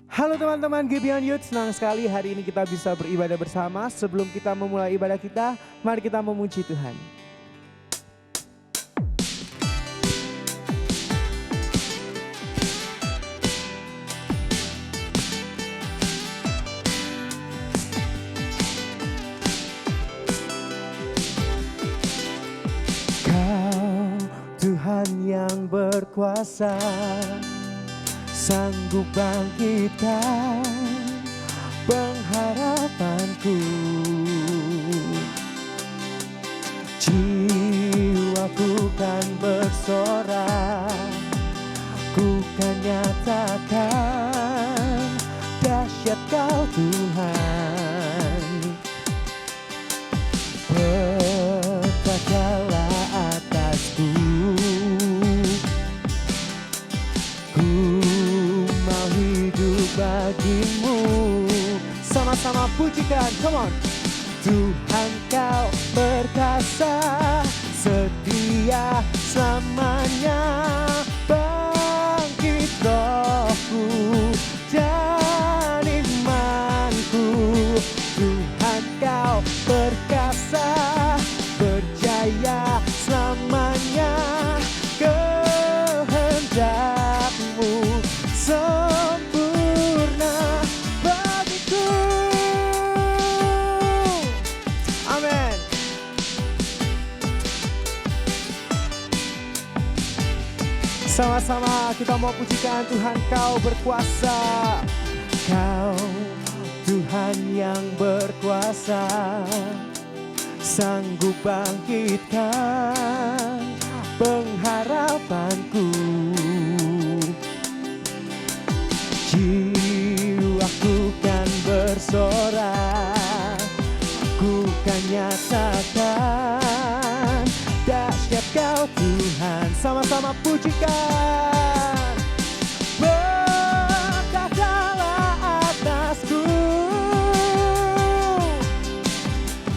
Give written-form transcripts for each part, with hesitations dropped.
Halo teman-teman Gibeon Youth, senang sekali hari ini kita bisa beribadah bersama. Sebelum kita memulai ibadah kita, mari kita memuji Tuhan. Kau Tuhan yang berkuasa, sanggup bangkitkan pengharapanku. Jiwaku kan bersorak, ku kan nyatakan dahsyat Kau Tuhan. Berkatalah atasku, ku mau hidup bagimu. Sama-sama pujikan, come on. Tuhan Kau perkasa, setia selamanya. Bangkit rohku dan imanku. Tuhan Kau perkasa, berjaya selamanya. Kehendak-Mu sempurna bagiku. Amin. Sama-sama kita mau pujikan Tuhan. Kau berkuasa, Kau Tuhan yang berkuasa, sanggup bangkitkan pengharapanku. Jiwaku kan bersorak, ku kan nyatakan dahsyat Kau Tuhan. Sama-sama pujikan. Berkatalah atasku,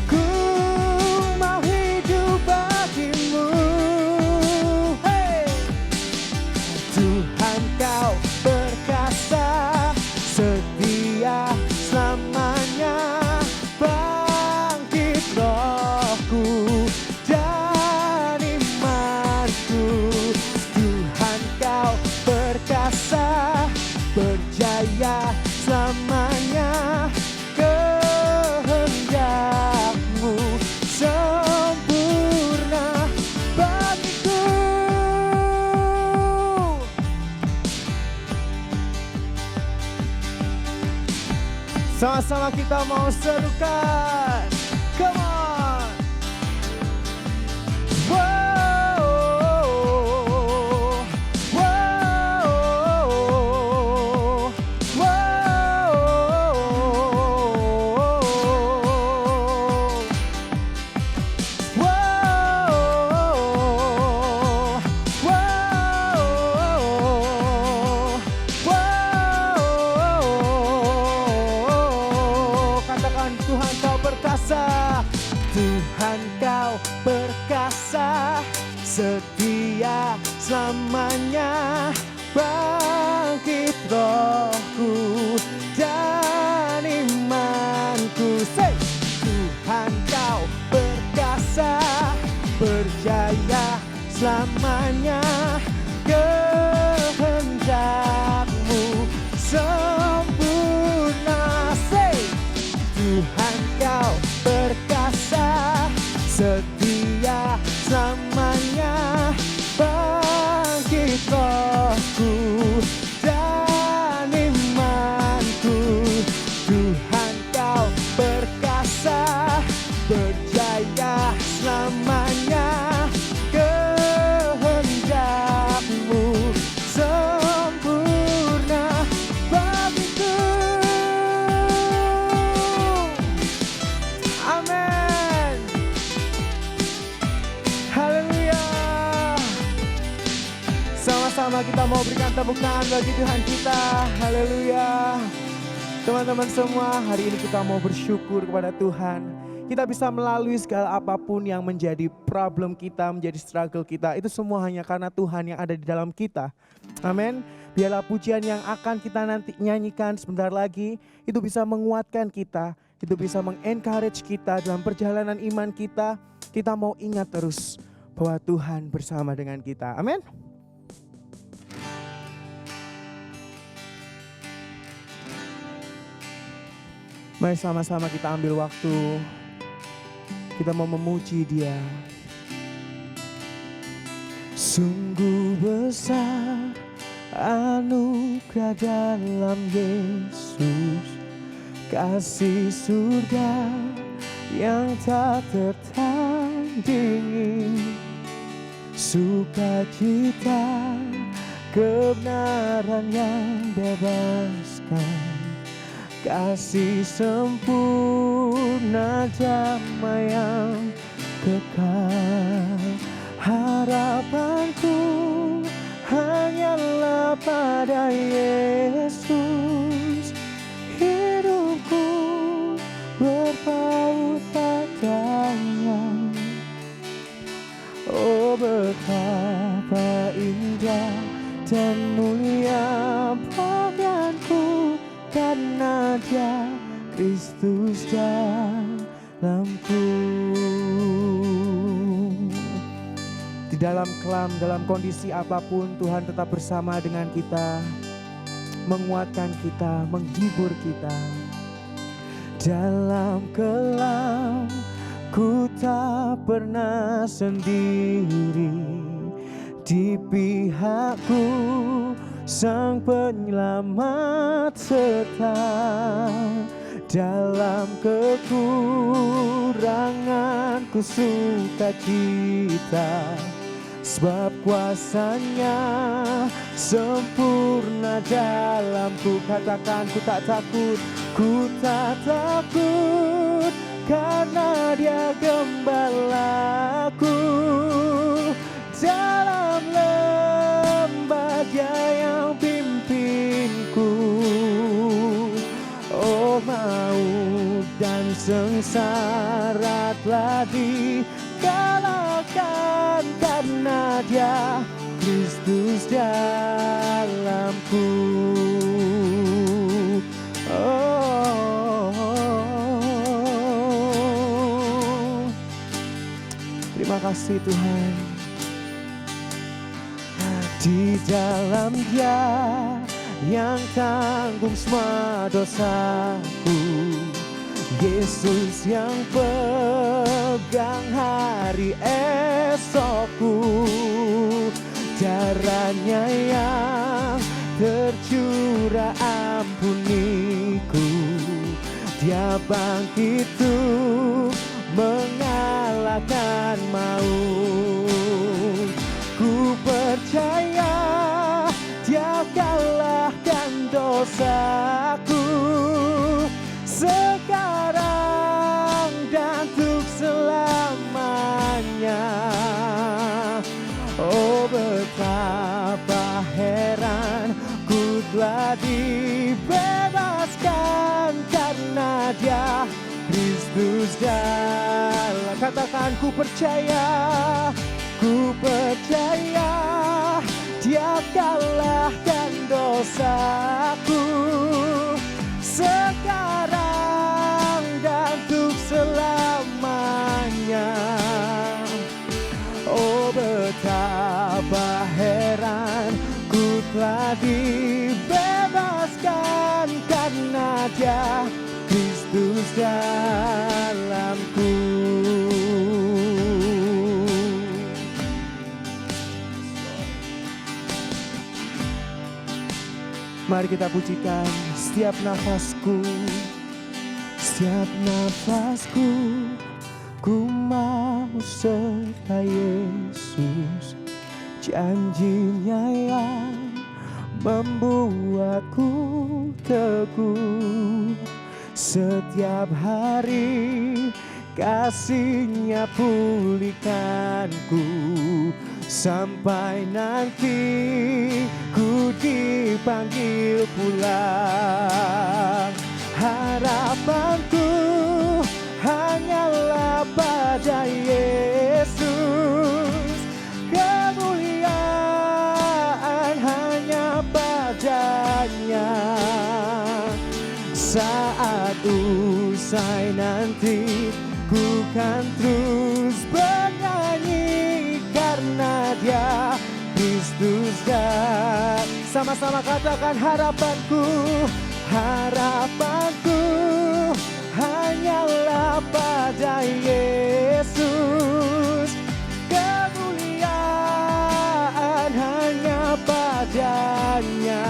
ku mau hidup bagimu. Hey! Tuhan Kau perkasa, setia selamanya. Bangkit rohku dan imanku. Tuhan Kau perkasa, berjaya selamanya. Kehendak-Mu sempurna bagiku. Sama-sama kita mau serukan, come on. Wow, wow, katakan Tuhan Kau perkasa. Tuhan Kau perkasa, setia selamanya. Bangkit rohku dan imanku. Say, Tuhan Kau perkasa, berjaya selamanya. Kehendak-Mu sempurna. Say, Tuhan Kau perkasa, setia selamanya. Bangkit rohku dan imanku. Tuhan Kau perkasa, berjaya selamanya. Kehendak-Mu sempurna bagiku. Amin. Haleluya. Sama-sama kita mau berikan tepuk tangan bagi Tuhan kita. Haleluya. Teman-teman semua, hari ini kita mau bersyukur kepada Tuhan kita bisa melalui segala apapun yang menjadi problem kita, menjadi struggle kita. Itu semua hanya karena Tuhan yang ada di dalam kita. Amin. Biarlah pujian yang akan kita nanti nyanyikan sebentar lagi, itu bisa menguatkan kita, itu bisa mengencourage kita dalam perjalanan iman kita. Kita mau ingat terus bahwa Tuhan bersama dengan kita. Amin. Mari sama-sama kita ambil waktu. Kita mau memuji Dia. Sungguh besar anugerah dalam Yesus, kasih surga yang tak tertandingi, sukacita kebenaran yang bebaskan, kasih sempurna damai yang kekal. Harapanku hanyalah pada Yesus, hidupku berpaut padanya. Oh, betapa indah dan mulia bagianku karena Dia Kristus dalamku. Di dalam kelam, dalam kondisi apapun, Tuhan tetap bersama dengan kita, menguatkan kita, menghibur kita. Dalam kelam, ku tak pernah sendiri, di pihakku Sang Penyelamat serta dalam kekuranganku sukacita, sebab kuasa-Nya sempurna dalamku. Katakan, ku tak takut, ku tak takut, karena Dia gembalaku. Dalam lembah Dia yang pimpinku. Oh, maut dan sengsara telah dikalahkan karena Dia Kristus dalamku. Oh, terima kasih Tuhan. Di dalam Dia yang tanggung semua dosaku, Yesus yang pegang hari esokku, darah-Nya yang tercurah ampuniku, Dia bangkit untuk mengalahkan maut. Ku percaya Dia kalahkan dosaku sekarang dan untuk selamanya. Oh, betapa heran ku telah dibebaskan karena Dia Kristus dalam. Katakan, ku percaya, ku percaya Dia kalahkan dosaku sekarang dan untuk selamanya. Oh, betapa heran ku telah dibebaskan karena Dia Kristus dalamku. Mari kita pujikan setiap nafasku, setiap nafasku, ku mau serta Yesus. Janji-Nya yang membuatku teguh. Setiap hari kasih-Nya pulihkanku, sampai nanti ku dipanggil pulang. Harapanku hanyalah Saat usai nanti ku kan terus bernyanyi karena Dia Kristus dan sama-sama katakan harapanku, harapanku hanyalah pada Yesus, kemuliaan hanya padanya.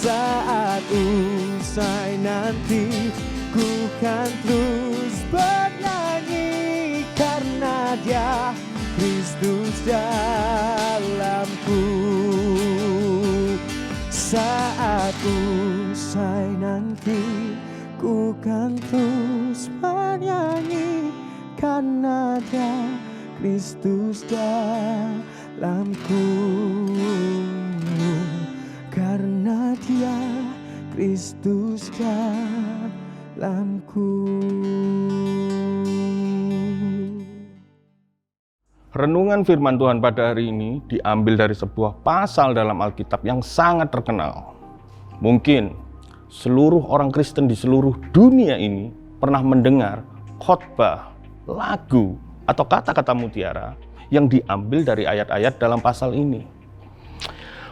Saat usai nanti ku kan terus bernyanyi karena Dia Kristus dalamku. Saat usai nanti ku kan terus bernyanyi karena Dia Kristus dalamku. Karena Dia Kristus dalamku. Renungan firman Tuhan pada hari ini diambil dari sebuah pasal dalam Alkitab yang sangat terkenal. Mungkin seluruh orang Kristen di seluruh dunia ini pernah mendengar khotbah, lagu, atau kata-kata mutiara yang diambil dari ayat-ayat dalam pasal ini.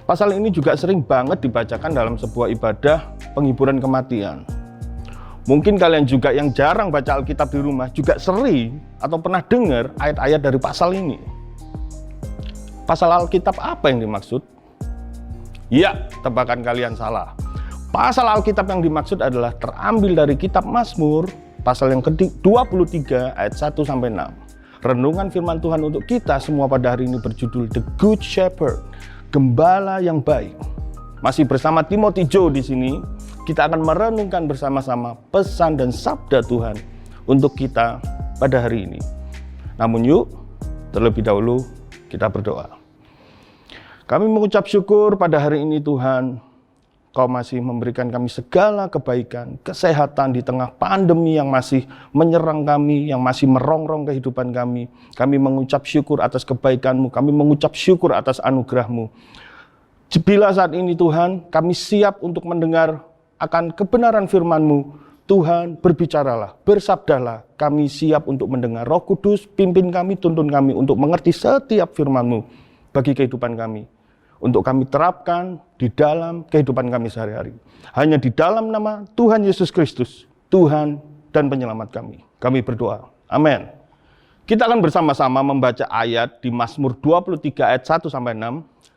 Pasal ini juga sering banget dibacakan dalam sebuah ibadah penghiburan kematian. Mungkin kalian juga yang jarang baca Alkitab di rumah juga sering atau pernah dengar ayat-ayat dari pasal ini. Pasal Alkitab apa yang dimaksud? Ya, tebakan kalian salah. Pasal Alkitab yang dimaksud adalah terambil dari kitab Mazmur, pasal yang ke-23 ayat 1-6. Renungan firman Tuhan untuk kita semua pada hari ini berjudul The Good Shepherd, Gembala yang baik. Masih bersama Timothy Joe di sini, kita akan merenungkan bersama-sama pesan dan sabda Tuhan untuk kita pada hari ini. Namun yuk, terlebih dahulu kita berdoa. Kami mengucap syukur pada hari ini Tuhan, Kau masih memberikan kami segala kebaikan, kesehatan di tengah pandemi yang masih menyerang kami, yang masih merongrong kehidupan kami. Kami mengucap syukur atas kebaikan-Mu, kami mengucap syukur atas anugerah-Mu. Bila saat ini Tuhan, kami siap untuk mendengar akan kebenaran firman-Mu. Tuhan, berbicaralah, bersabdalah, kami siap untuk mendengar. Roh Kudus, pimpin kami, tuntun kami untuk mengerti setiap firman-Mu bagi kehidupan kami. Untuk kami terapkan di dalam kehidupan kami sehari-hari. Hanya di dalam nama Tuhan Yesus Kristus, Tuhan dan Penyelamat kami. Kami berdoa. Amin. Kita akan bersama-sama membaca ayat di Mazmur 23 ayat 1-6.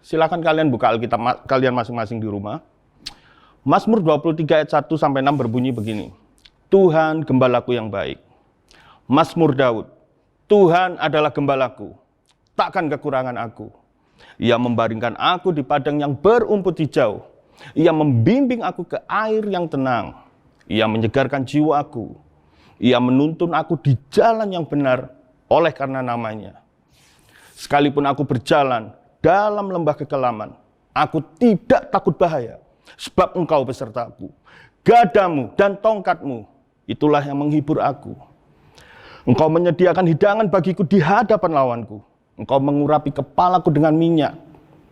Silakan kalian buka Alkitab kalian masing-masing di rumah. Mazmur 23 ayat 1-6 berbunyi begini. Tuhan gembalaku yang baik. Mazmur Daud. Tuhan adalah gembalaku, takkan kekurangan aku. Ia membaringkan aku di padang yang berumput hijau. Ia membimbing aku ke air yang tenang. Ia menyegarkan jiwaku. Ia menuntun aku di jalan yang benar oleh karena namanya. Sekalipun aku berjalan dalam lembah kekelaman, aku tidak takut bahaya, sebab Engkau besertaku. Gadamu dan tongkatmu, itulah yang menghibur aku. Engkau menyediakan hidangan bagiku di hadapan lawanku. Engkau mengurapi kepalaku dengan minyak,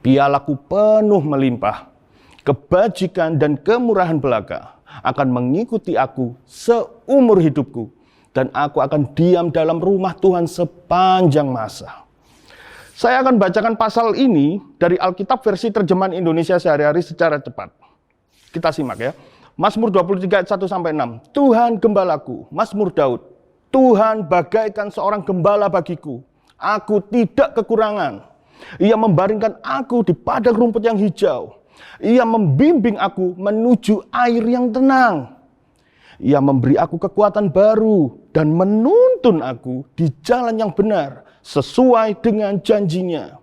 pialaku penuh melimpah. Kebajikan dan kemurahan belaka akan mengikuti aku seumur hidupku, dan aku akan diam dalam rumah Tuhan sepanjang masa. Saya akan bacakan pasal ini dari Alkitab versi terjemahan Indonesia sehari-hari secara cepat. Kita simak ya. Mazmur 23 ayat 1-6. Tuhan gembalaku, Mazmur Daud. Tuhan bagaikan seorang gembala bagiku. Aku tidak kekurangan. Ia membaringkan aku di padang rumput yang hijau. Ia membimbing aku menuju air yang tenang. Ia memberi aku kekuatan baru dan menuntun aku di jalan yang benar sesuai dengan janjinya.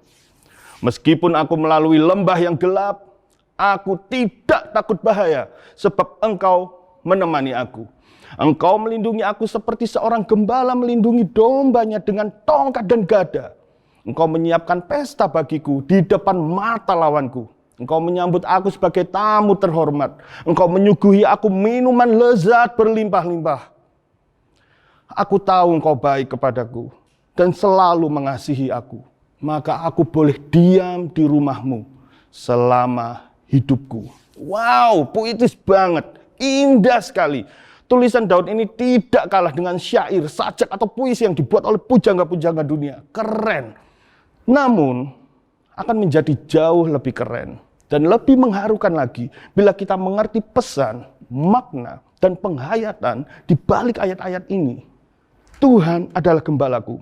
Meskipun aku melalui lembah yang gelap, aku tidak takut bahaya, sebab Engkau menemani aku. Engkau melindungi aku seperti seorang gembala melindungi dombanya dengan tongkat dan gada. Engkau menyiapkan pesta bagiku di depan mata lawanku. Engkau menyambut aku sebagai tamu terhormat. Engkau menyuguhi aku minuman lezat berlimpah-limpah. Aku tahu Engkau baik kepadaku dan selalu mengasihi aku. Maka aku boleh diam di rumah-Mu selama hidupku. Wow, puitis banget. indah sekali. Tulisan Daud ini tidak kalah dengan syair, sajak atau puisi yang dibuat oleh pujangga-pujangga dunia. Keren. Namun, akan menjadi jauh lebih keren dan lebih mengharukan lagi bila kita mengerti pesan, makna, dan penghayatan di balik ayat-ayat ini. Tuhan adalah gembalaku.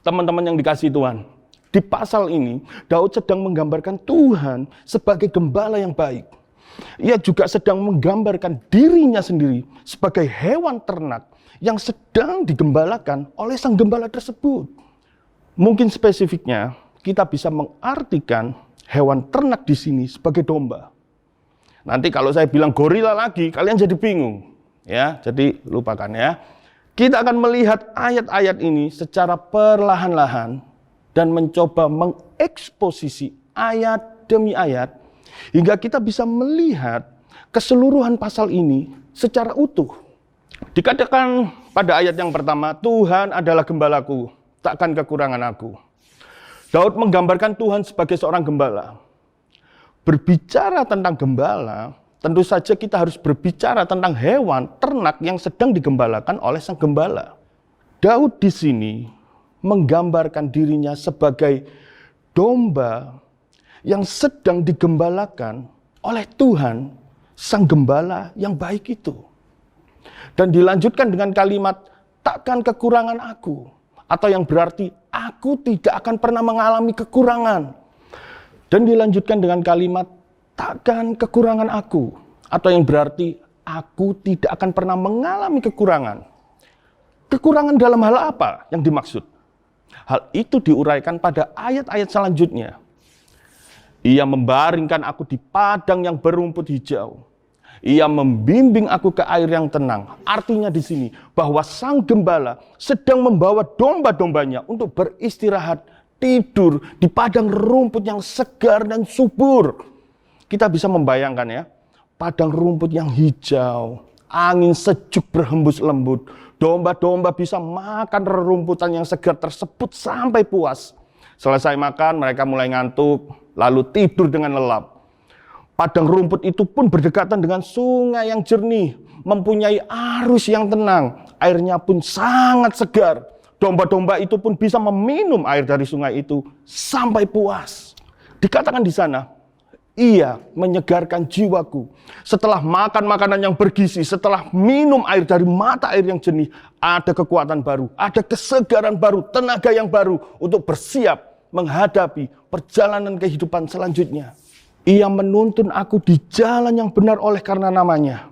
Teman-teman yang dikasihi Tuhan, di pasal ini Daud sedang menggambarkan Tuhan sebagai gembala yang baik. Ia juga sedang menggambarkan dirinya sendiri sebagai hewan ternak yang sedang digembalakan oleh sang gembala tersebut. Mungkin spesifiknya kita bisa mengartikan hewan ternak di sini sebagai domba. Nanti kalau saya bilang gorila lagi, kalian jadi bingung. Ya, jadi lupakan ya. Kita akan melihat ayat-ayat ini secara perlahan-lahan dan mencoba mengeksposisi ayat demi ayat hingga kita bisa melihat keseluruhan pasal ini secara utuh. Dikatakan pada ayat yang pertama, Tuhan adalah gembalaku, takkan kekurangan aku. Daud menggambarkan Tuhan sebagai seorang gembala. Berbicara tentang gembala, tentu saja kita harus berbicara tentang hewan ternak yang sedang digembalakan oleh sang gembala. Daud di sini menggambarkan dirinya sebagai domba yang sedang digembalakan oleh Tuhan, sang gembala yang baik itu. Dan dilanjutkan dengan kalimat, takkan kekurangan aku. Atau yang berarti, aku tidak akan pernah mengalami kekurangan. Dan dilanjutkan dengan kalimat, takkan kekurangan aku. Atau yang berarti, aku tidak akan pernah mengalami kekurangan. Kekurangan dalam hal apa yang dimaksud? Hal itu diuraikan pada ayat-ayat selanjutnya. Ia membaringkan aku di padang yang berumput hijau. Ia membimbing aku ke air yang tenang. Artinya di sini bahwa sang gembala sedang membawa domba-dombanya untuk beristirahat, tidur di padang rumput yang segar dan subur. Kita bisa membayangkan ya, padang rumput yang hijau, angin sejuk berhembus lembut. Domba-domba bisa makan rerumputan yang segar tersebut sampai puas. Selesai makan, mereka mulai ngantuk, lalu tidur dengan lelap. Padang rumput itu pun berdekatan dengan sungai yang jernih, mempunyai arus yang tenang, airnya pun sangat segar. Domba-domba itu pun bisa meminum air dari sungai itu sampai puas. Dikatakan di sana, ia menyegarkan jiwaku. Setelah makan makanan yang bergizi, setelah minum air dari mata air yang jernih, ada kekuatan baru, ada kesegaran baru, tenaga yang baru untuk bersiap menghadapi perjalanan kehidupan selanjutnya. Ia menuntun aku di jalan yang benar oleh karena namanya.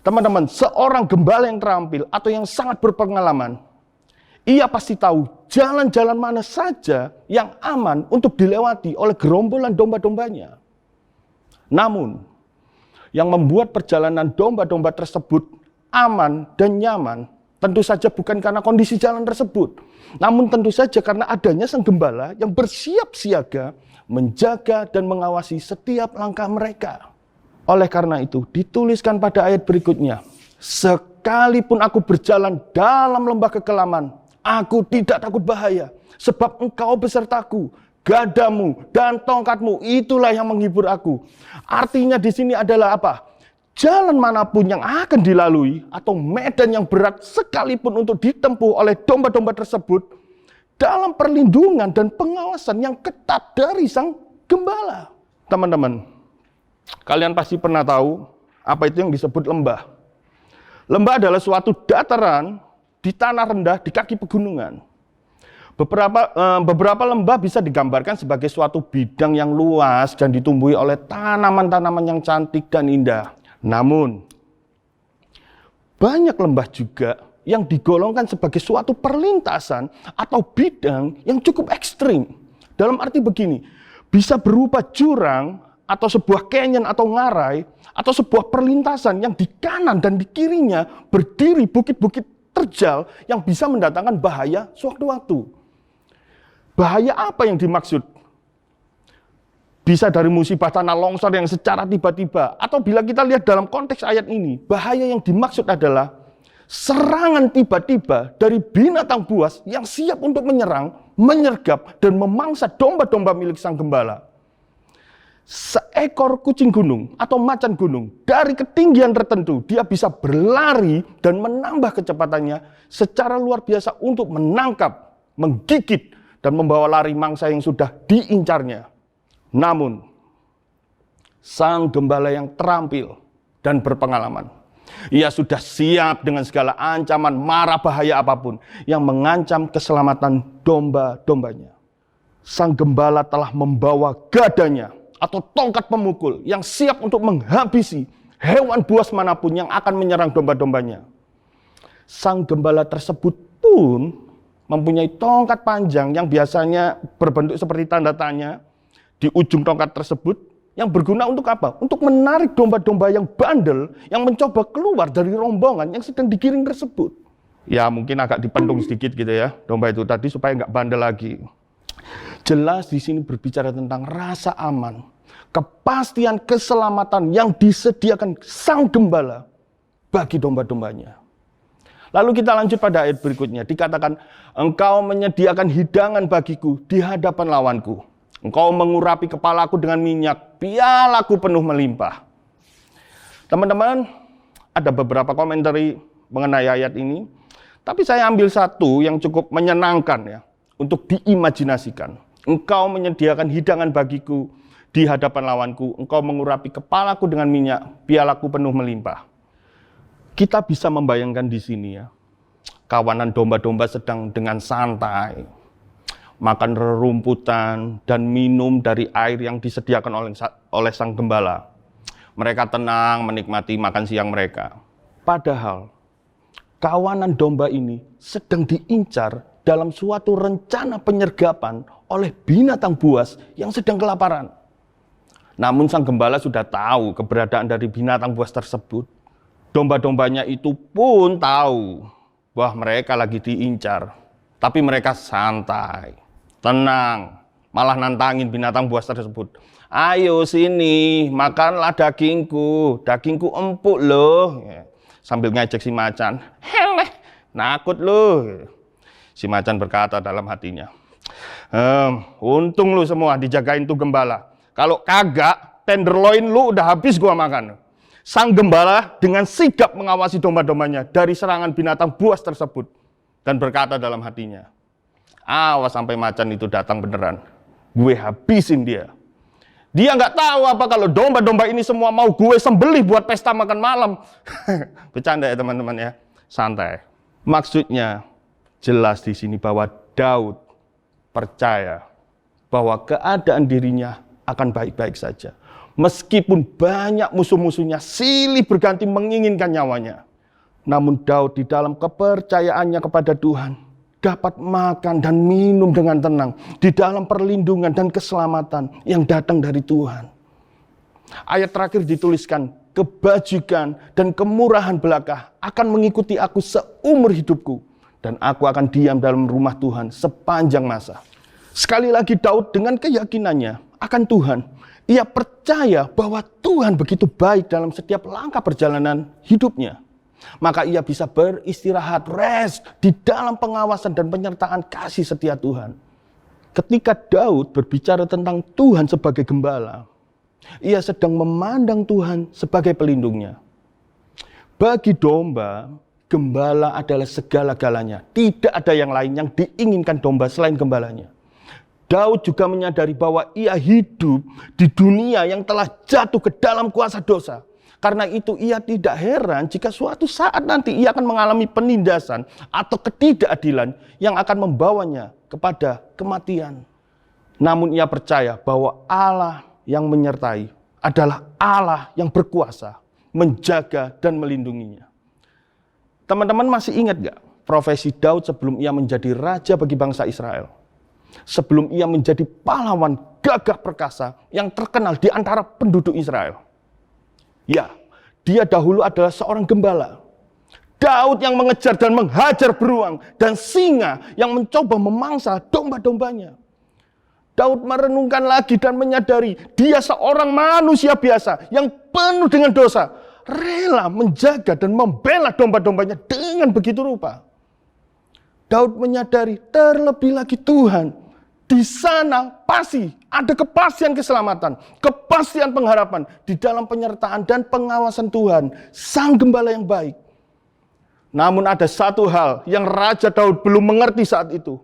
Teman-teman, seorang gembala yang terampil atau yang sangat berpengalaman, ia pasti tahu jalan-jalan mana saja yang aman untuk dilewati oleh gerombolan domba-dombanya. Namun, yang membuat perjalanan domba-domba tersebut aman dan nyaman, tentu saja bukan karena kondisi jalan tersebut. Namun tentu saja karena adanya sang gembala yang bersiap siaga, menjaga dan mengawasi setiap langkah mereka. Oleh karena itu, dituliskan pada ayat berikutnya, sekalipun aku berjalan dalam lembah kekelaman, aku tidak takut bahaya, sebab engkau besertaku. Gadamu dan tongkatmu itulah yang menghibur aku. Artinya di sini adalah apa? Jalan manapun yang akan dilalui atau medan yang berat sekalipun untuk ditempuh oleh domba-domba tersebut dalam perlindungan dan pengawasan yang ketat dari sang gembala. Teman-teman, kalian pasti pernah tahu apa itu yang disebut lembah. Lembah adalah suatu dataran di tanah rendah di kaki pegunungan. Beberapa lembah bisa digambarkan sebagai suatu bidang yang luas dan ditumbuhi oleh tanaman-tanaman yang cantik dan indah. Namun, banyak lembah juga yang digolongkan sebagai suatu perlintasan atau bidang yang cukup ekstrim. Dalam arti begini, bisa berupa jurang atau sebuah canyon atau ngarai atau sebuah perlintasan yang di kanan dan di kirinya berdiri bukit-bukit terjal yang bisa mendatangkan bahaya sewaktu-waktu. Bahaya apa yang dimaksud? Bisa dari musibah tanah longsor yang secara tiba-tiba. Atau bila kita lihat dalam konteks ayat ini, bahaya yang dimaksud adalah serangan tiba-tiba dari binatang buas yang siap untuk menyerang, menyergap, dan memangsa domba-domba milik sang gembala. seekor kucing gunung atau macan gunung dari ketinggian tertentu, dia bisa berlari dan menambah kecepatannya secara luar biasa untuk menangkap, menggigit, dan membawa lari mangsa yang sudah diincarnya. Namun, sang gembala yang terampil dan berpengalaman, ia sudah siap dengan segala ancaman mara bahaya apapun yang mengancam keselamatan domba-dombanya. Sang gembala telah membawa gadanya atau tongkat pemukul yang siap untuk menghabisi hewan buas manapun yang akan menyerang domba-dombanya. Sang gembala tersebut pun mempunyai tongkat panjang yang biasanya berbentuk seperti tanda tanya di ujung tongkat tersebut, yang berguna untuk apa? Untuk menarik domba-domba yang bandel yang mencoba keluar dari rombongan yang sedang digiring tersebut. Ya mungkin agak dipentung sedikit gitu ya, domba itu tadi supaya nggak bandel lagi. Jelas di sini berbicara tentang rasa aman, kepastian keselamatan yang disediakan sang gembala bagi domba-dombanya. Lalu kita lanjut pada ayat berikutnya, dikatakan, engkau menyediakan hidangan bagiku di hadapan lawanku. Engkau mengurapi kepalaku dengan minyak, pialaku penuh melimpah. Teman-teman, ada beberapa komentari mengenai ayat ini, tapi saya ambil satu yang cukup menyenangkan ya, untuk diimajinasikan. Engkau menyediakan hidangan bagiku di hadapan lawanku, engkau mengurapi kepalaku dengan minyak, pialaku penuh melimpah. Kita bisa membayangkan di sini ya, kawanan domba-domba sedang dengan santai makan rerumputan dan minum dari air yang disediakan oleh sang gembala. Mereka tenang menikmati makan siang mereka. Padahal kawanan domba ini sedang diincar dalam suatu rencana penyergapan oleh binatang buas yang sedang kelaparan. Namun sang gembala sudah tahu keberadaan dari binatang buas tersebut. Domba-dombanya itu pun tahu bahwa mereka lagi diincar. Tapi mereka santai, tenang, malah nantangin binatang buas tersebut. Ayo sini, makanlah dagingku empuk loh. Sambil ngejek si macan, heleh, nakut loh. Si macan berkata dalam hatinya, untung lu semua dijagain tuh gembala. Kalau kagak, tenderloin lu udah habis gua makan. Sang gembala dengan sigap mengawasi domba-dombanya dari serangan binatang buas tersebut. Dan berkata dalam hatinya, awas sampai macan itu datang beneran, gue habisin dia. Dia nggak tahu apa kalau domba-domba ini semua mau gue sembelih buat pesta makan malam. Bercanda ya teman-teman ya, santai. Maksudnya jelas di sini bahwa Daud percaya bahwa keadaan dirinya akan baik-baik saja. Meskipun banyak musuh-musuhnya silih berganti menginginkan nyawanya. Namun Daud di dalam kepercayaannya kepada Tuhan dapat makan dan minum dengan tenang di dalam perlindungan dan keselamatan yang datang dari Tuhan. Ayat terakhir dituliskan, kebajikan dan kemurahan belaka akan mengikuti aku seumur hidupku, dan aku akan diam dalam rumah Tuhan sepanjang masa. Sekali lagi Daud dengan keyakinannya akan Tuhan, ia percaya bahwa Tuhan begitu baik dalam setiap langkah perjalanan hidupnya. Maka ia bisa beristirahat, rest di dalam pengawasan dan penyertaan kasih setia Tuhan. Ketika Daud berbicara tentang Tuhan sebagai gembala, ia sedang memandang Tuhan sebagai pelindungnya. Bagi domba, gembala adalah segala-galanya. Tidak ada yang lain yang diinginkan domba selain gembalanya. Daud juga menyadari bahwa ia hidup di dunia yang telah jatuh ke dalam kuasa dosa. Karena itu ia tidak heran jika suatu saat nanti ia akan mengalami penindasan atau ketidakadilan yang akan membawanya kepada kematian. Namun ia percaya bahwa Allah yang menyertai adalah Allah yang berkuasa menjaga dan melindunginya. Teman-teman masih ingat gak profesi Daud sebelum ia menjadi raja bagi bangsa Israel? Sebelum ia menjadi pahlawan gagah perkasa yang terkenal di antara penduduk Israel. Ya, dia dahulu adalah seorang gembala. Daud yang mengejar dan menghajar beruang dan singa yang mencoba memangsa domba-dombanya. Daud merenungkan lagi dan menyadari dia seorang manusia biasa yang penuh dengan dosa, rela menjaga dan membela domba-dombanya dengan begitu rupa. Daud menyadari terlebih lagi Tuhan di sana pasti ada kepastian keselamatan, kepastian pengharapan di dalam penyertaan dan pengawasan Tuhan, Sang Gembala yang baik. Namun ada satu hal yang Raja Daud belum mengerti saat itu,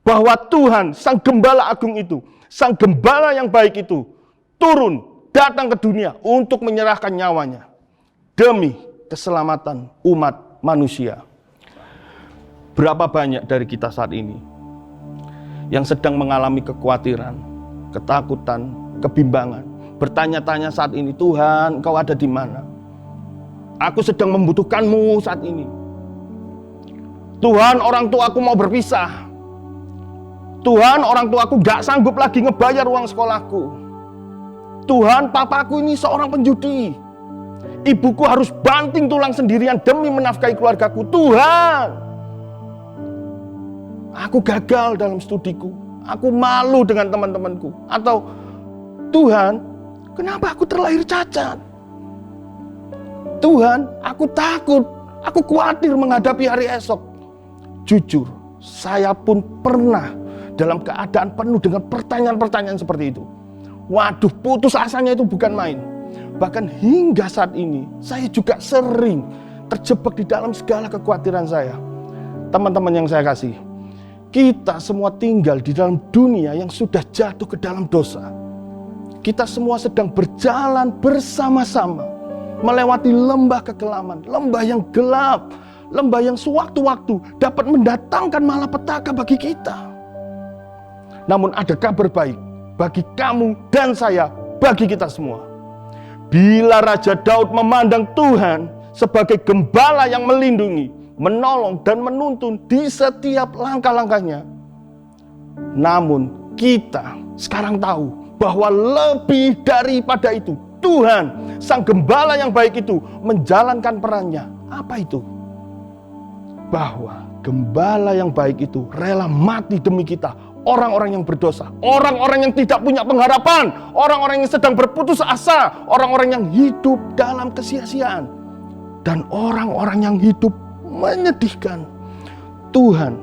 bahwa Tuhan, Sang Gembala Agung itu, Sang Gembala yang baik itu, turun, datang ke dunia untuk menyerahkan nyawanya demi keselamatan umat manusia. Berapa banyak dari kita saat ini yang sedang mengalami kekhawatiran, ketakutan, kebimbangan, bertanya-tanya saat ini, Tuhan, Engkau ada di mana? Aku sedang membutuhkan-Mu saat ini. Tuhan, orang tua aku mau berpisah. Tuhan, orang tua aku gak sanggup lagi ngebayar uang sekolahku. Tuhan, papaku ini seorang penjudi. Ibuku harus banting tulang sendirian demi menafkahi keluargaku. Tuhan, aku gagal dalam studiku. Aku malu dengan teman-temanku. Atau, Tuhan, kenapa aku terlahir cacat? Tuhan, aku takut. Aku khawatir menghadapi hari esok. Jujur, saya pun pernah dalam keadaan penuh dengan pertanyaan-pertanyaan seperti itu. Waduh, putus asanya itu bukan main. Bahkan hingga saat ini, saya juga sering terjebak di dalam segala kekhawatiran saya. Teman-teman yang saya kasih, kita semua tinggal di dalam dunia yang sudah jatuh ke dalam dosa. Kita semua sedang berjalan bersama-sama, melewati lembah kekelaman, lembah yang gelap, lembah yang sewaktu-waktu dapat mendatangkan malapetaka bagi kita. Namun ada kabar baik bagi kamu dan saya, bagi kita semua. Bila Raja Daud memandang Tuhan sebagai gembala yang melindungi, menolong dan menuntun di setiap langkah-langkahnya. Namun kita sekarang tahu bahwa lebih daripada itu, Tuhan, Sang Gembala yang baik itu menjalankan perannya. Apa itu? Bahwa Gembala yang baik itu rela mati demi kita, orang-orang yang berdosa, orang-orang yang tidak punya pengharapan, orang-orang yang sedang berputus asa, orang-orang yang hidup dalam kesia-siaan, dan orang-orang yang hidup menyedihkan. Tuhan,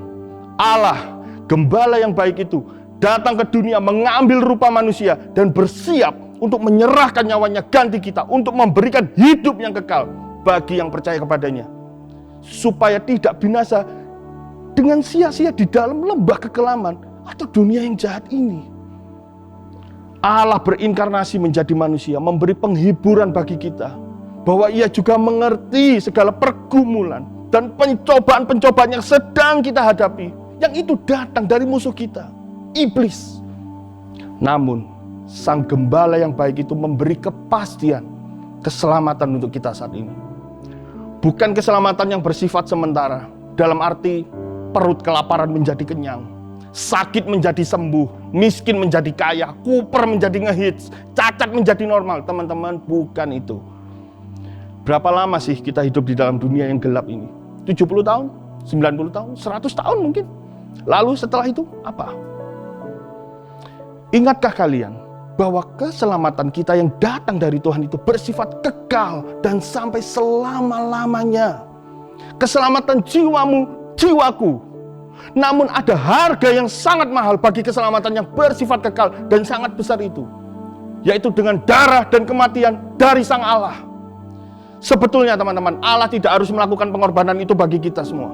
Allah, Gembala yang baik itu datang ke dunia mengambil rupa manusia dan bersiap untuk menyerahkan nyawanya ganti kita, untuk memberikan hidup yang kekal bagi yang percaya kepadanya, supaya tidak binasa dengan sia-sia di dalam lembah kekelaman atau dunia yang jahat ini. Allah berinkarnasi menjadi manusia, memberi penghiburan bagi kita, bahwa Ia juga mengerti segala pergumulan dan pencobaan-pencobaan yang sedang kita hadapi, yang itu datang dari musuh kita, iblis. Namun Sang Gembala yang baik itu memberi kepastian, keselamatan untuk kita saat ini. Bukan keselamatan yang bersifat sementara, dalam arti perut kelaparan menjadi kenyang, sakit menjadi sembuh, miskin menjadi kaya, kuper menjadi ngehits, cacat menjadi normal. Teman-teman, bukan itu. Berapa lama sih kita hidup di dalam dunia yang gelap ini? 70 tahun? 90 tahun? 100 tahun mungkin? Lalu setelah itu apa? Ingatkah kalian bahwa keselamatan kita yang datang dari Tuhan itu bersifat kekal dan sampai selama-lamanya? Keselamatan jiwamu, jiwaku. Namun ada harga yang sangat mahal bagi keselamatan yang bersifat kekal dan sangat besar itu, yaitu dengan darah dan kematian dari Sang Allah. Sebetulnya teman-teman, Allah tidak harus melakukan pengorbanan itu bagi kita semua.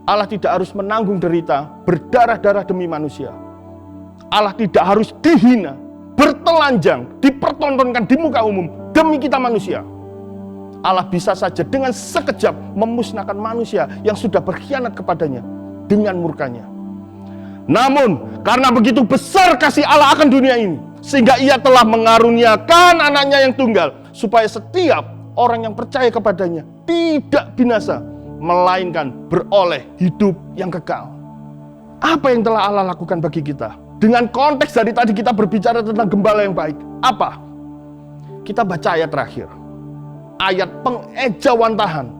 Allah tidak harus menanggung derita, berdarah-darah demi manusia. Allah tidak harus dihina, bertelanjang, dipertontonkan di muka umum demi kita manusia. Allah bisa saja dengan sekejap memusnahkan manusia yang sudah berkhianat kepadanya dengan murkanya. Namun karena begitu besar kasih Allah akan dunia ini, sehingga Ia telah mengaruniakan anaknya yang tunggal, supaya setiap orang yang percaya kepadanya tidak binasa, melainkan beroleh hidup yang kekal. Apa yang telah Allah lakukan bagi kita? Dengan konteks dari tadi kita berbicara tentang Gembala yang baik. Apa? Kita baca ayat terakhir, ayat pengejawantahan,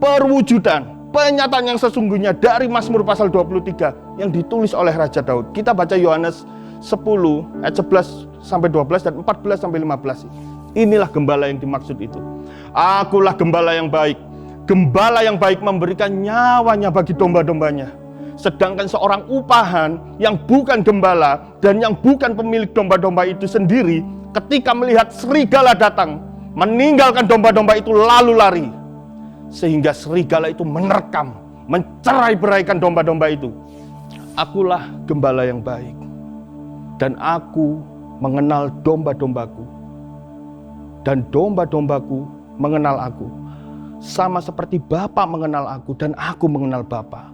perwujudan, penyataan yang sesungguhnya dari Mazmur pasal 23 yang ditulis oleh Raja Daud. Kita baca Yohanes 10 ayat 11 sampai 12 dan 14 sampai 15. Inilah Gembala yang dimaksud itu. Akulah Gembala yang baik. Gembala yang baik memberikan nyawanya bagi domba-dombanya. Sedangkan seorang upahan yang bukan gembala dan yang bukan pemilik domba-domba itu sendiri, ketika melihat serigala datang, meninggalkan domba-domba itu lalu lari. Sehingga serigala itu menerkam, mencerai-beraikan domba-domba itu. Akulah gembala yang baik, dan aku mengenal domba-dombaku, dan domba-dombaku mengenal aku. Sama seperti Bapa mengenal aku dan aku mengenal Bapa.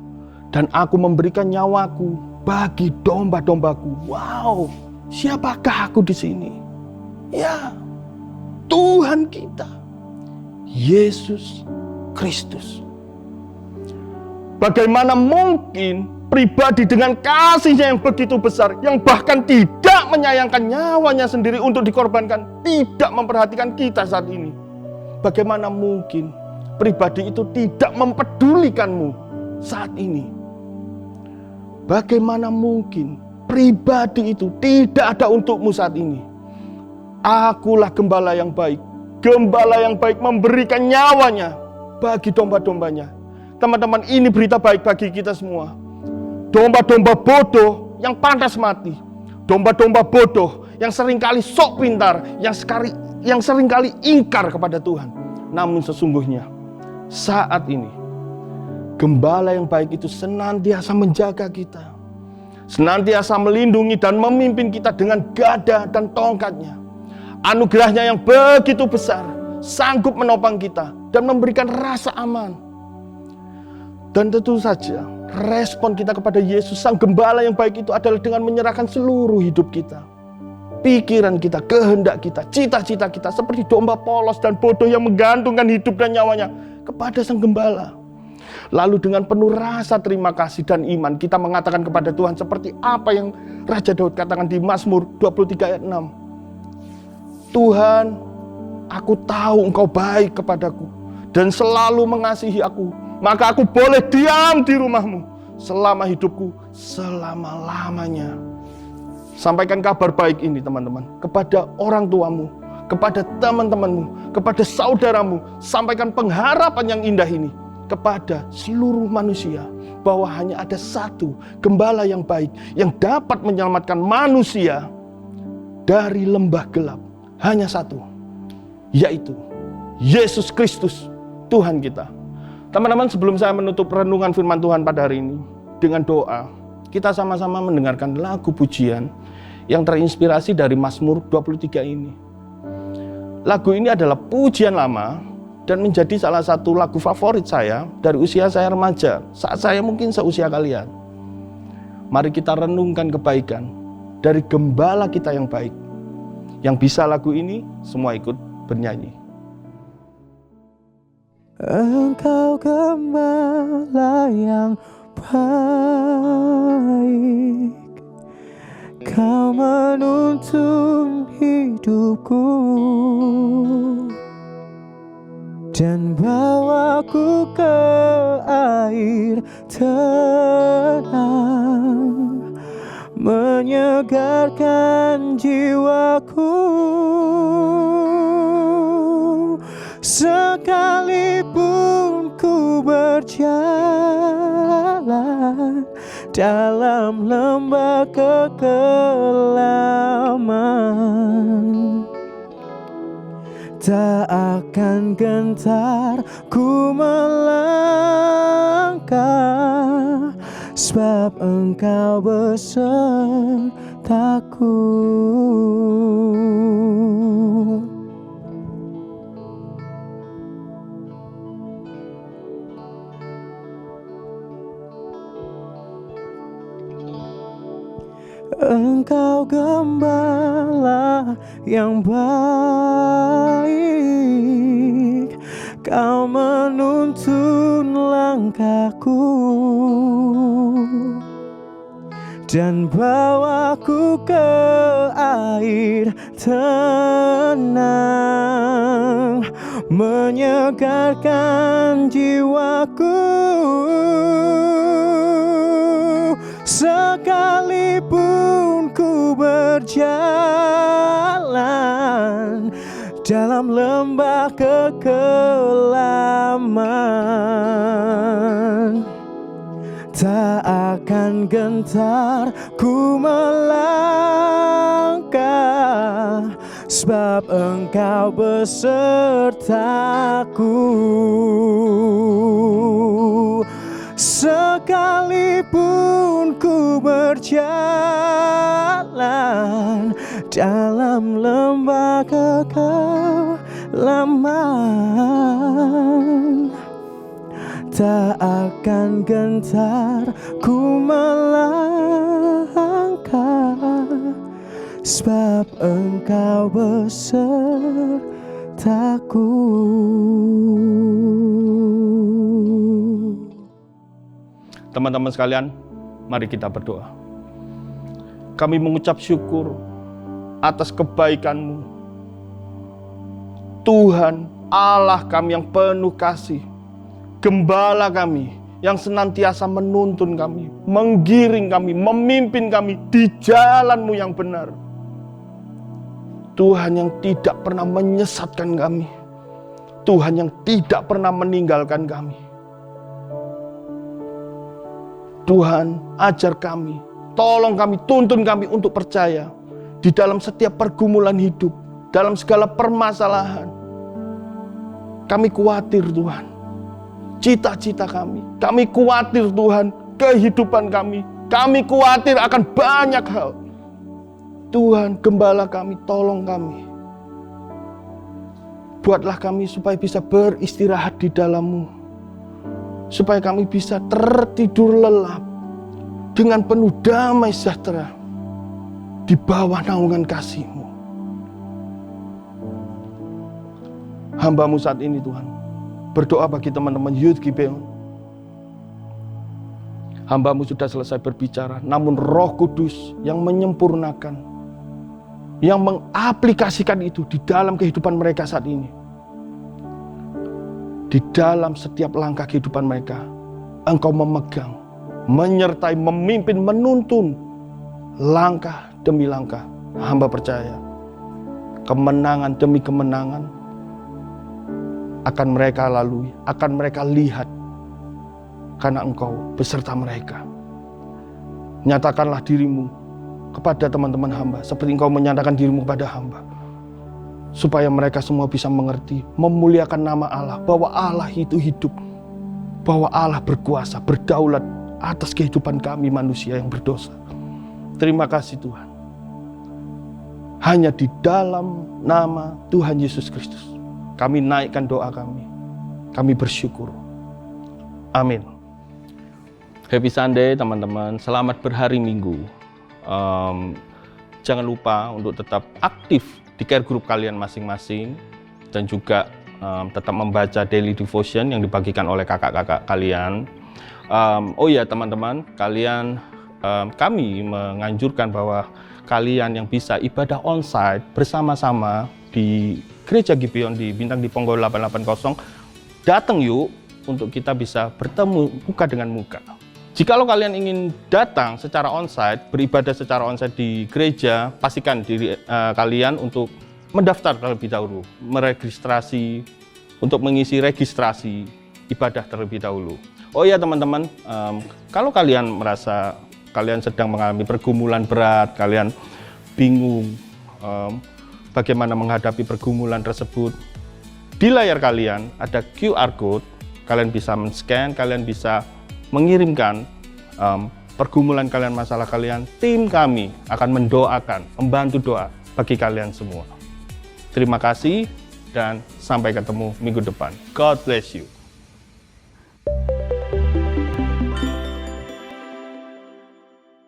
Dan aku memberikan nyawaku bagi domba-dombaku. Wow, siapakah aku di sini? Ya, Tuhan kita, Yesus Kristus. Bagaimana mungkin pribadi dengan kasihnya yang begitu besar, yang bahkan tidak menyayangkan nyawanya sendiri untuk dikorbankan, tidak memperhatikan kita saat ini. Bagaimana mungkin pribadi itu tidak mempedulikanmu saat ini? Bagaimana mungkin pribadi itu tidak ada untukmu saat ini? Akulah gembala yang baik. Gembala yang baik memberikan nyawanya bagi domba-dombanya. Teman-teman, ini berita baik bagi kita semua. Domba-domba bodoh yang pantas mati. Domba-domba bodoh yang seringkali sok pintar, yang seringkali ingkar kepada Tuhan. Namun sesungguhnya saat ini gembala yang baik itu senantiasa menjaga kita, senantiasa melindungi dan memimpin kita dengan gada dan tongkatnya. Anugerahnya yang begitu besar sanggup menopang kita dan memberikan rasa aman. Dan tentu saja respon kita kepada Yesus sang gembala yang baik itu adalah dengan menyerahkan seluruh hidup kita, pikiran kita, kehendak kita, cita-cita kita, seperti domba polos dan bodoh yang menggantungkan hidup dan nyawanya kepada sang gembala. Lalu dengan penuh rasa terima kasih dan iman kita mengatakan kepada Tuhan seperti apa yang Raja Daud katakan di Mazmur 23 ayat 6. Tuhan, aku tahu Engkau baik kepadaku dan selalu mengasihi aku, maka aku boleh diam di rumah-Mu selama hidupku, selama-lamanya. Sampaikan kabar baik ini teman-teman kepada orang tuamu, kepada teman-temanmu, kepada saudaramu. Sampaikan pengharapan yang indah ini kepada seluruh manusia, bahwa hanya ada satu gembala yang baik yang dapat menyelamatkan manusia dari lembah gelap. Hanya satu, yaitu Yesus Kristus, Tuhan kita. Teman-teman, sebelum saya menutup renungan firman Tuhan pada hari ini dengan doa, kita sama-sama mendengarkan lagu pujian yang terinspirasi dari Mazmur 23 ini. Lagu ini adalah pujian lama dan menjadi salah satu lagu favorit saya dari usia saya remaja, saat saya mungkin seusia kalian. Mari kita renungkan kebaikan dari gembala kita yang baik. Yang bisa lagu ini, semua ikut bernyanyi. Engkau gembala yang baik, Kau menuntun hidupku dan bawaku ke air tenang, menyegarkan jiwaku. Sekalipun ku berjalan dalam lembah kekelaman, tak akan gentar ku melangkah, sebab Engkau besertaku. Engkau gembala yang baik, Kau menuntun langkahku dan bawaku ke air tenang, menyegarkan jiwaku. Sekalipun ku berjalan dalam lembah kekelaman, tak akan gentar ku melangkah, sebab Engkau besertaku. Sekalipun ku berjalan dalam lembah kekelaman, tak akan gentar ku melangkah, sebab Engkau besertaku. Teman-teman sekalian, mari kita berdoa. Kami mengucap syukur atas kebaikan-Mu, Tuhan Allah kami yang penuh kasih, Gembala kami yang senantiasa menuntun kami, menggiring kami, memimpin kami di jalan-Mu yang benar. Tuhan yang tidak pernah menyesatkan kami, Tuhan yang tidak pernah meninggalkan kami. Tuhan, ajar kami, tolong kami, tuntun kami untuk percaya di dalam setiap pergumulan hidup, dalam segala permasalahan. Kami khawatir Tuhan, cita-cita kami khawatir Tuhan, kehidupan kami khawatir akan banyak hal. Tuhan, Gembala kami, tolong kami. Buatlah kami supaya bisa beristirahat di dalam-Mu, supaya kami bisa tertidur lelap dengan penuh damai sejahtera di bawah naungan kasih-Mu. Hamba-Mu saat ini Tuhan, berdoa bagi teman-teman Youth Gibeon. Hamba-Mu sudah selesai berbicara, namun Roh Kudus yang menyempurnakan, yang mengaplikasikan itu di dalam kehidupan mereka saat ini. Di dalam setiap langkah kehidupan mereka, Engkau memegang, menyertai, memimpin, menuntun langkah demi langkah. Hamba percaya kemenangan demi kemenangan akan mereka lalui, akan mereka lihat, karena Engkau beserta mereka. Nyatakanlah diri-Mu kepada teman-teman hamba seperti Engkau menyatakan diri-Mu kepada hamba, supaya mereka semua bisa mengerti, memuliakan nama Allah, bahwa Allah itu hidup, bahwa Allah berkuasa, berdaulat atas kehidupan kami manusia yang berdosa. Terima kasih Tuhan. Hanya di dalam nama Tuhan Yesus Kristus kami naikkan doa kami bersyukur. Amin. Happy Sunday teman-teman, selamat berhari Minggu. Jangan lupa untuk tetap aktif di care group kalian masing-masing, dan juga tetap membaca daily devotion yang dibagikan oleh kakak-kakak kalian. Oh ya teman-teman, kami menganjurkan bahwa kalian yang bisa ibadah onsite bersama-sama di Gereja Gibeon di Bintang Diponggol 880, datang yuk untuk kita bisa bertemu muka dengan muka. Jikalau kalian ingin datang secara onsite, beribadah secara onsite di gereja, pastikan diri kalian untuk mendaftar terlebih dahulu, meregistrasi, untuk mengisi registrasi ibadah terlebih dahulu. Oh ya teman-teman, kalau kalian merasa kalian sedang mengalami pergumulan berat, kalian bingung bagaimana menghadapi pergumulan tersebut, di layar kalian ada QR code, kalian bisa men-scan, kalian bisa mengirimkan pergumulan kalian, masalah kalian. Tim kami akan mendoakan, membantu doa bagi kalian semua. Terima kasih dan sampai ketemu minggu depan. God bless you.